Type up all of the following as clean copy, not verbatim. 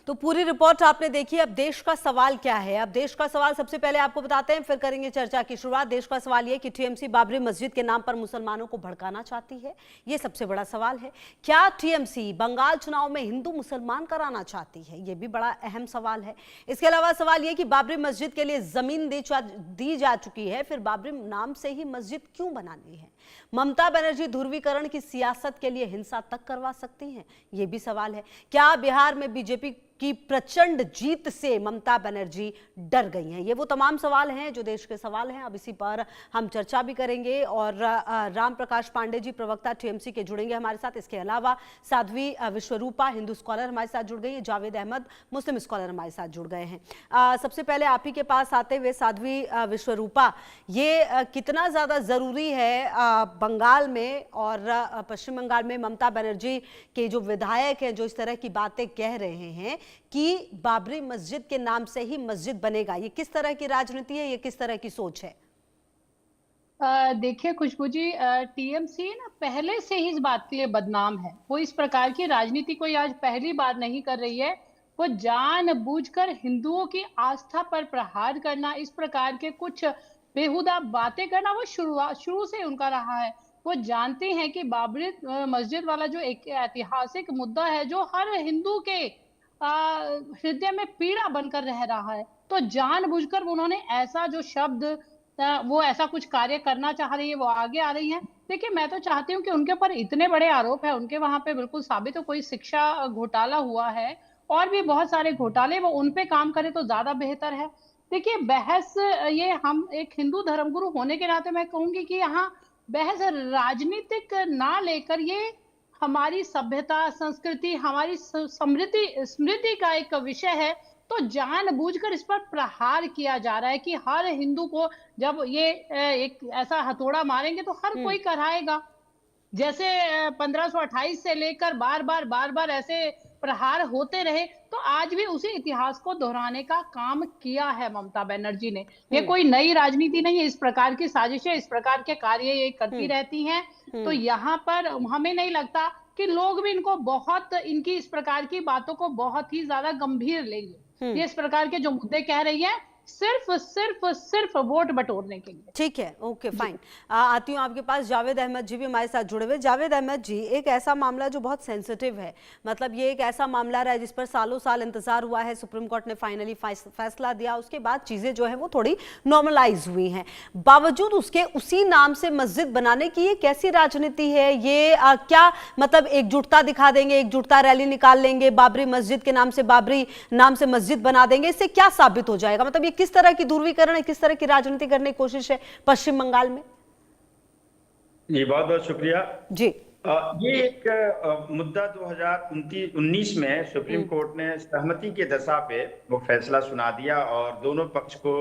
तो पूरी रिपोर्ट आपने देखी। अब देश का सवाल क्या है? अब देश का सवाल सबसे पहले आपको बताते हैं, फिर करेंगे चर्चा की शुरुआत। देश का सवाल ये कि टीएमसी बाबरी मस्जिद के नाम पर मुसलमानों को भड़काना चाहती है, ये सबसे बड़ा सवाल है। क्या टीएमसी बंगाल चुनाव में हिंदू मुसलमान कराना चाहती है? ये भी बड़ा अहम सवाल है। इसके अलावा सवाल ये कि बाबरी मस्जिद के लिए जमीन दी जा चुकी है, फिर बाबरी नाम से ही मस्जिद क्यों बनानी है? ममता बनर्जी ध्रुवीकरण की सियासत के लिए हिंसा तक करवा सकती हैं, ये भी सवाल है। क्या बिहार में बीजेपी की प्रचंड जीत से ममता बनर्जी डर गई हैं? ये वो तमाम सवाल हैं जो देश के सवाल हैं। अब इसी पर हम चर्चा भी करेंगे और राम प्रकाश पांडे जी, प्रवक्ता टीएमसी के, जुड़ेंगे हमारे साथ। इसके अलावा साध्वी विश्वरूपा, हिंदू स्कॉलर, हमारे साथ जुड़ गई है। जावेद अहमद, मुस्लिम स्कॉलर, हमारे साथ जुड़ गए हैं। सबसे पहले आप ही के पास आते हुए साध्वी विश्वरूपा, ये कितना ज़्यादा ज़रूरी है बंगाल में और पश्चिम बंगाल में ममता बनर्जी के जो विधायक हैं जो इस तरह की बातें कह रहे हैं कि बाबरी मस्जिद के नाम से ही मस्जिद बनेगा? ये किस तरह की राजनीति है, ये किस तरह की सोच है? देखिए खुशबू जी, टीएमसी ना पहले से ही इस बात के लिए बदनाम है। वो इस प्रकार की राजनीति कोई आज पहली बार नहीं कर रही है। वो जानबूझकर हिंदुओं की आस्था पर प्रहार करना, इस प्रकार के कुछ बेहुदा बातें करना, वो शुरू से उनका रहा है। वो जानते हैं कि बाबरी मस्जिद वाला जो एक ऐतिहासिक मुद्दा है, जो हर हिंदू के हृदय में पीड़ा बनकर रह रहा है, तो जानबूझकर उन्होंने ऐसा जो शब्द, वो ऐसा कुछ कार्य करना चाह रही है, वो आगे आ रही है। देखिए, मैं तो चाहती हूँ कि उनके ऊपर इतने बड़े आरोप है, उनके वहां पे बिल्कुल साबित हो कोई शिक्षा घोटाला हुआ है और भी बहुत सारे घोटाले, वो उन पे काम करे तो ज्यादा बेहतर है। देखिए, बहस, ये हम एक हिंदू धर्मगुरु होने के नाते मैं कहूंगी कि यहाँ बहस राजनीतिक ना लेकर ये हमारी सभ्यता, संस्कृति, हमारी स्मृति का एक विषय है। तो जानबूझकर इस पर प्रहार किया जा रहा है कि हर हिंदू को जब ये एक ऐसा हथौड़ा मारेंगे तो हर कोई कराएगा। जैसे 1528 से लेकर बार बार ऐसे प्रहार होते रहे, तो आज भी उसी इतिहास को दोहराने का काम किया है ममता बनर्जी ने। ये कोई नई राजनीति नहीं है। इस प्रकार की साजिशें, इस प्रकार के कार्य ये करती रहती हैं। तो यहाँ पर हमें नहीं लगता कि लोग भी इनको बहुत, इनकी इस प्रकार की बातों को बहुत ही ज्यादा गंभीर लेंगे। ये इस प्रकार के जो मुद्दे कह रही है सिर्फ वोट बटोरने के लिए। ठीक है, ओके, फाइन। आती हूँ आपके पास। जावेद अहमद जी भी हमारे साथ जुड़े हुए। जावेद अहमद जी, एक ऐसा मामला जो बहुत सेंसिटिव है, मतलब ये एक ऐसा मामला रहा है जिस पर सालों साल इंतजार हुआ है। सुप्रीम कोर्ट ने फाइनली फैसला दिया, उसके बाद चीजें जो है वो थोड़ी नॉर्मलाइज हुई हैं। बावजूद उसके उसी नाम से मस्जिद बनाने की ये कैसी राजनीति है? ये क्या मतलब एकजुटता दिखा देंगे, एकजुटता रैली निकाल लेंगे, बाबरी मस्जिद के नाम से, बाबरी नाम से मस्जिद बना देंगे, इससे क्या साबित हो जाएगा? मतलब किस तरह की ध्रुवीकरण है, किस तरह की राजनीति करने की कोशिश है पश्चिम बंगाल में? जी, बहुत बहुत शुक्रिया जी। ये एक मुद्दा 2019 में सुप्रीम कोर्ट ने सहमति के दशा पे वो फैसला सुना दिया और दोनों पक्ष को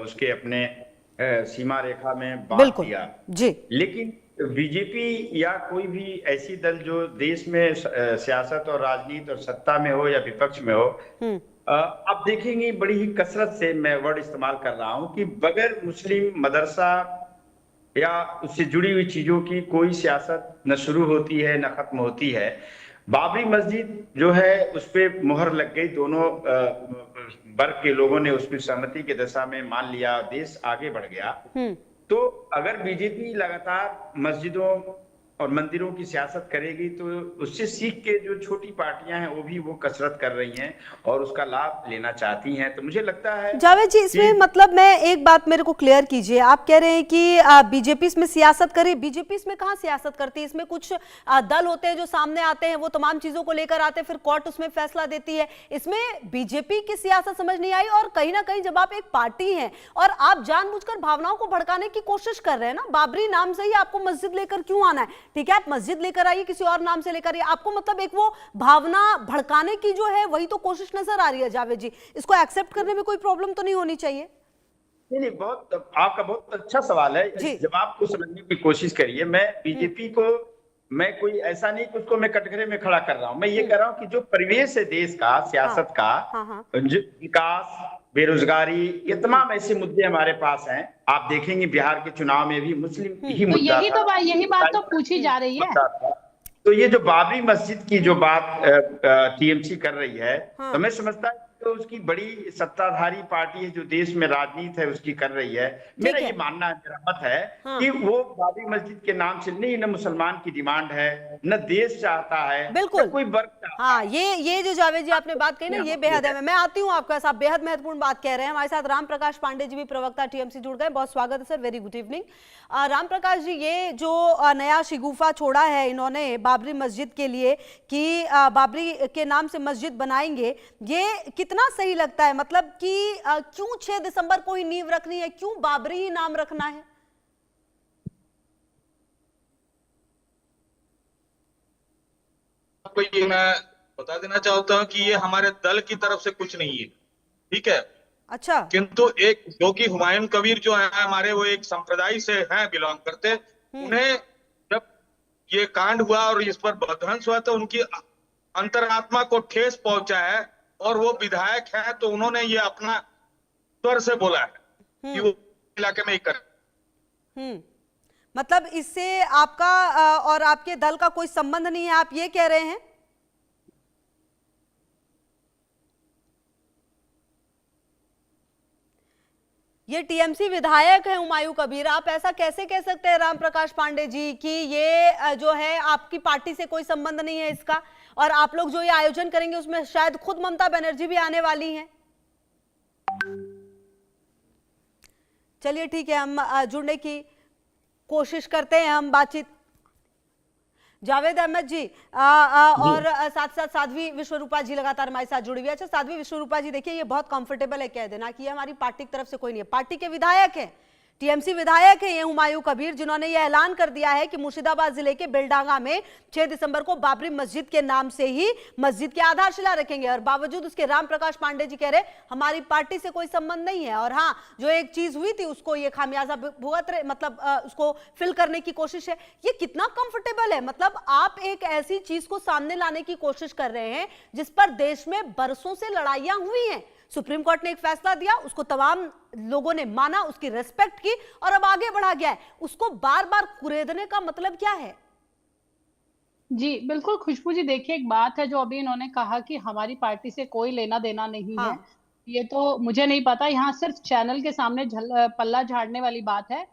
उसके अपने सीमा रेखा में बांट दिया। जी। लेकिन बीजेपी या कोई भी ऐसी दल जो देश में सियासत और राजनीति और सत्ता में हो या विपक्ष में हो, आप देखेंगे बड़ी ही कसरत से, मैं वर्ड इस्तेमाल कर रहा हूं, कि बगैर मुस्लिम मदरसा या उससे जुड़ी हुई चीजों की कोई सियासत न शुरू होती है न खत्म होती है। बाबरी मस्जिद जो है उस पर मुहर लग गई, दोनों वर्ग के लोगों ने उसमें सहमति की दशा में मान लिया, देश आगे बढ़ गया। तो अगर बीजेपी लगातार मस्जिदों और मंदिरों की सियासत करेगी तो उससे सीख के जो छोटी पार्टियां हैं वो भी वो कसरत कर रही हैं और उसका लाभ लेना चाहती हैं। तो मुझे लगता है जावेद जी, इसमें मतलब मैं एक बात मेरे को क्लियर कीजिए। आप कह रहे हैं कि बीजेपी इसमें सियासत करे। बीजेपी इसमें कहाँ सियासत करती है? इसमें कुछ दल होते हैं जो सामने आते हैं, वो तमाम चीजों को लेकर आते हैं, फिर कोर्ट उसमें फैसला देती है। इसमें बीजेपी की सियासत समझ नहीं आई। और कहीं ना कहीं जब आप एक पार्टी हैं और आप जानबूझकर भावनाओं को भड़काने की कोशिश कर रहे हैं ना, बाबरी नाम से ही आपको मस्जिद लेकर क्यों आना है? ठीक है, आप मस्जिद लेकर आइए, किसी और नाम से लेकर आइए, आपको मतलब एक वो भावना भड़काने की जो है वही तो कोशिश नजर आ रही है। जावेद जी, इसको एक्सेप्ट करने में कोई प्रॉब्लम तो नहीं होनी चाहिए? नहीं, बहुत आपका बहुत अच्छा सवाल है। जवाब को समझने की कोशिश करिए। मैं बीजेपी को, मैं कोई ऐसा नहीं कि उसको मैं कटघरे में खड़ा कर रहा हूं। मैं ये कह रहा हूं कि जो परिवेश है देश का, सियासत का, विकास, बेरोजगारी, ये तमाम ऐसे मुद्दे हमारे पास हैं। आप देखेंगे बिहार के चुनाव में भी मुस्लिम ही मुद्दा था। यही बात तो पूछी जा रही है। तो ये जो बाबरी मस्जिद की जो बात टीएमसी कर रही है, हाँ। तो मैं समझता हूँ तो उसकी बड़ी सत्ताधारी पार्टी है जो देश में राजनीति है उसकी कर रही है। मेरा ठीक है। ये मानना है, मेरा मत है हाँ। कि वो बाबरी मस्जिद के नाम से नहीं, न मुसलमान की डिमांड है, न देश चाहता है, बिल्कुल। न कोई वर्ग चाहता हाँ, है। ये जो जावेद जी आपने बात कही ना, ये बेहद है। मैं आती हूँ आपके साथ, बेहद महत्वपूर्ण बात कह रहे हैं। हमारे साथ राम प्रकाश पांडे जी भी, प्रवक्ता टीएमसी, जुड़ गए। बहुत स्वागत है sir, very good evening. Ram Prakash ji, ये जो नया शिगुफा छोड़ा है इन्होंने बाबरी मस्जिद के लिए कि बाबरी के नाम से मस्जिद बनाएंगे, ये कितना सही लगता है? मतलब कि क्यों 6 दिसंबर को ही नींव रखनी है, क्यों बाबरी ही नाम रखना है? आपको ये मैं बता देना चाहता हूँ कि ये हमारे दल की तरफ से कुछ नहीं है, ठीक है। अच्छा। किंतु एक जो कि हुमायूं कबीर जो है हमारे, वो एक संप्रदाय से हैं, बिलोंग करते, उन्हें जब ये कांड हुआ और इस पर बदहंस हुआ तो उनकी अंतरात्मा को ठेस पहुंचा है, और वो विधायक हैं तो उन्होंने ये अपना स्वर से बोला है कि वो इलाके में ही करें। मतलब इससे आपका और आपके दल का कोई संबंध नहीं है, आप ये कह रहे हैं? ये टीएमसी विधायक है हुमायूं कबीर, आप ऐसा कैसे कह सकते हैं राम प्रकाश पांडे जी कि ये जो है आपकी पार्टी से कोई संबंध नहीं है इसका, और आप लोग जो ये आयोजन करेंगे उसमें शायद खुद ममता बनर्जी भी आने वाली हैं? चलिए ठीक है, हम जुड़ने की कोशिश करते हैं, हम बातचीत। जावेद अहमद जी और साथ साथ साध्वी विश्वरूपा जी लगातार हमारे साथ जुड़ी हुई है। अच्छा साध्वी विश्वरूपा जी, देखिए ये बहुत कंफर्टेबल है कह देना कि ये हमारी पार्टी की तरफ से कोई नहीं है, पार्टी के विधायक है, टीएमसी विधायक है ये हुमायूं कबीर, जिन्होंने ये ऐलान कर दिया है कि मुर्शिदाबाद जिले के बेलडांगा में 6 दिसंबर को बाबरी मस्जिद के नाम से ही मस्जिद की आधारशिला रखेंगे। और बावजूद उसके राम प्रकाश पांडे जी कह रहे हमारी पार्टी से कोई संबंध नहीं है। और हाँ, जो एक चीज हुई थी उसको ये खामियाजा भुगत रहे, मतलब उसको फिल करने की कोशिश है। ये कितना कंफर्टेबल है? मतलब आप एक ऐसी चीज को सामने लाने की कोशिश कर रहे हैं जिस पर देश में बरसों से लड़ाइयां हुई हैं। सुप्रीम कोर्ट ने एक फैसला दिया, उसको तमाम लोगों ने माना, उसकी रिस्पेक्ट की और अब आगे बढ़ा गया है। उसको बार बार कुरेदने का मतलब क्या है? जी बिल्कुल खुशबू जी, देखिए एक बात है जो अभी इन्होंने कहा कि हमारी पार्टी से कोई लेना देना नहीं है, ये तो मुझे नहीं पता, यहाँ सिर्फ चैनल के सामने पल्ला झाड़ने वाली बात है,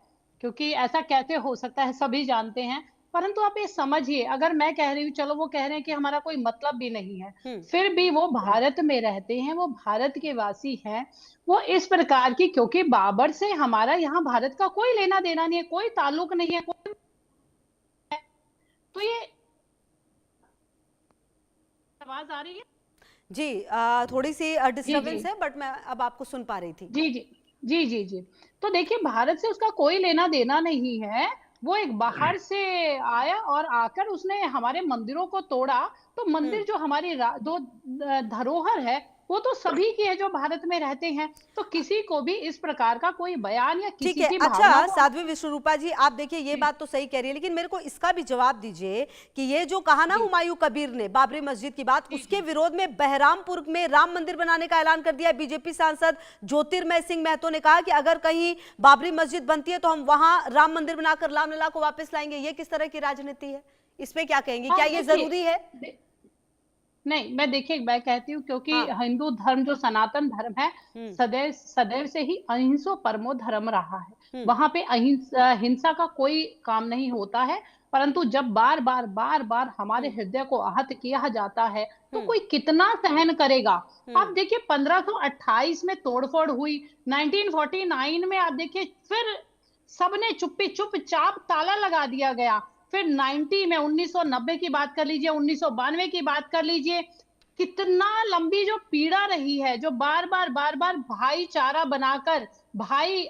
क्योंकि ऐसा कैसे हो सकता है, सभी जानते हैं। परंतु आप ये समझिए, अगर मैं कह रही हूँ, चलो वो कह रहे हैं कि हमारा कोई मतलब भी नहीं है, फिर भी वो भारत में रहते हैं, वो भारत के वासी हैं, वो इस प्रकार की, क्योंकि बाबर से हमारा यहाँ भारत का कोई लेना देना नहीं है, कोई ताल्लुक नहीं है, कोई, तो ये आवाज आ रही है जी? थोड़ी सी डिस्टर्बेंस है, बट मैं अब आपको सुन पा रही थी। जी जी जी जी जी। तो देखिए भारत से उसका कोई लेना देना नहीं है, वो एक बाहर से आया और आकर उसने हमारे मंदिरों को तोड़ा। तो मंदिर जो हमारी दो धरोहर है, वो तो सभी की है जो भारत में रहते हैं, तो किसी को भी इस प्रकार का कोई बयान या ठीक किसी है। की अच्छा भावना को... साध्वी विश्वरूपा जी, आप देखिए ये बात तो सही कह रही है, लेकिन मेरे को इसका भी जवाब दीजिए कि ये जो कहा ना हुमायूं कबीर ने बाबरी मस्जिद की बात, उसके विरोध में बहरामपुर में राम मंदिर बनाने का ऐलान कर दिया। बीजेपी सांसद ज्योतिर्मय सिंह महतो ने कहा कि अगर कहीं बाबरी मस्जिद बनती है तो हम वहां राम मंदिर बनाकर रामलला को वापस लाएंगे। ये किस तरह की राजनीति है? इस पे क्या कहेंगे? क्या ये जरूरी है? नहीं, मैं देखिए मैं कहती हूँ, क्योंकि हिंदू धर्म जो सनातन धर्म है, सदैव सदैव से ही अहिंसो परमो धर्म रहा है। वहां पे हिंसा का कोई काम नहीं होता है, परंतु जब बार बार हमारे हृदय को आहत किया जाता है तो कोई कितना सहन करेगा। आप देखिए 1528 में तोड़फोड़ हुई, 1949 में आप देखिए फिर सबने चुपचाप ताला लगा दिया गया, फिर 90 में 1990 की बात कर लीजिए, 1992 की बात कर लीजिए, कितना लंबी जो पीड़ा रही है, जो बार बार भाईचारा बनाकर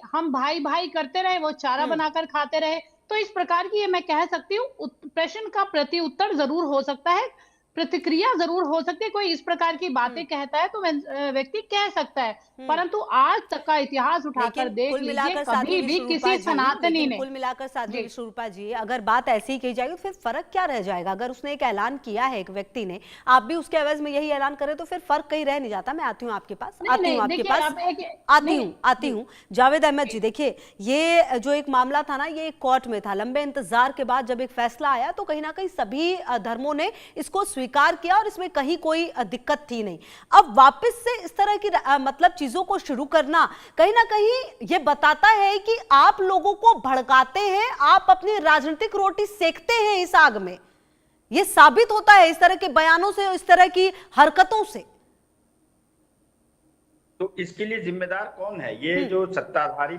हम भाई करते रहे, वो चारा बनाकर खाते रहे। तो इस प्रकार की ये मैं कह सकती हूँ प्रश्न का प्रति उत्तर जरूर हो सकता है, प्रतिक्रिया जरूर हो सकती है। कोई इस प्रकार की बातें कहता है तो व्यक्ति कह सकता है, परंतु आज तक का इतिहास उठाकर लेकिन देख कुल लीजिए, मिलाकर कभी साध्वी भी विश्वरूपा किसी जी, सनातनी लेकिन ने कुल मिलाकर साध्वी जी विश्वरूपा जी, अगर बात ऐसी ही कही जाएगी तो फिर फर्क क्या रह जाएगा? अगर उसने एक ऐलान किया है एक व्यक्ति ने, आप भी उसके एवज में यही ऐलान करें तो फिर फर्क कहीं रह नहीं जाता। मैं आती हूँ आपके पास, नहीं आती नहीं हूँ आपके देखिए, पास, आप एक आती हूँ जावेद अहमद जी। देखिए, ये जो एक मामला था ना, ये कोर्ट में था। लंबे इंतजार के बाद जब एक फैसला आया तो कहीं ना कहीं सभी धर्मों ने इसको स्वीकार किया और इसमें कहीं कोई दिक्कत थी नहीं। अब वापस से इस तरह की मतलब चीजों को शुरू करना कहीं ना कहीं ये बताता है कि आप लोगों को भड़काते हैं, आप अपनी राजनीतिक रोटी सेकते हैं इस आग में। ये साबित होता है इस तरह के बयानों से, इस तरह की हरकतों से। तो इसके लिए जिम्मेदार कौन है? ये जो सत्ताधारी